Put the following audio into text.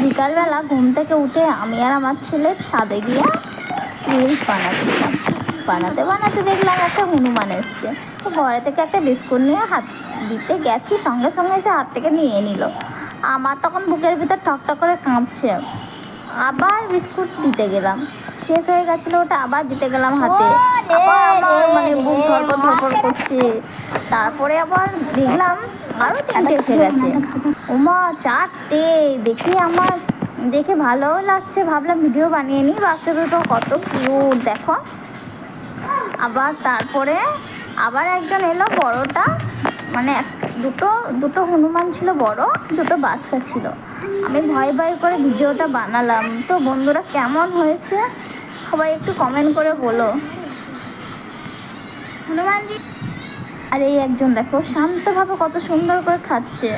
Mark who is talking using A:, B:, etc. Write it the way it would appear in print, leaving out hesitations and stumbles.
A: বিকালবেলা ঘুম থেকে উঠে আমি আর আমার ছেলে ছাদে গিয়ে রিলস বানাচ্ছিলাম। বানাতে বানাতে দেখলাম একটা হনুমান এসছে। তো ঘরে থেকে একটা বিস্কুট নিয়ে হাত দিতে গেছি, সঙ্গে সঙ্গে এসে হাত থেকে নিয়ে নিল। আমার তখন বুকের ভিতর ঠকঠক করে কাঁপছে। আবার বিস্কুট দিতে গেলাম, শেষ হয়ে গেছিলো ওটা, আবার দিতে গেলাম হাতে, আবার আমার মানে বুক ধরপড় ধরপড় করছে। তারপরে আবার দেখলাম আরও 3টে এসে গেছে। ওমা 4টে! দেখে ভালোও লাগছে, ভাবলাম ভিডিও বানিয়ে নিই। বাচ্চা দুটো কত কিউট দেখো। আবার তারপরে আবার একজন এলো, বড়টা মানে দুটো হনুমান ছিল, বড় দুটো বাচ্চা ছিল। আমি ভয় ভয় করে ভিডিওটা বানালাম। তো বন্ধুরা, কেমন হয়েছে সবাই একটু কমেন্ট করে বলো। হনুমানজি আর এই একজন দেখো শান্তভাবে কত সুন্দর করে খাচ্ছে।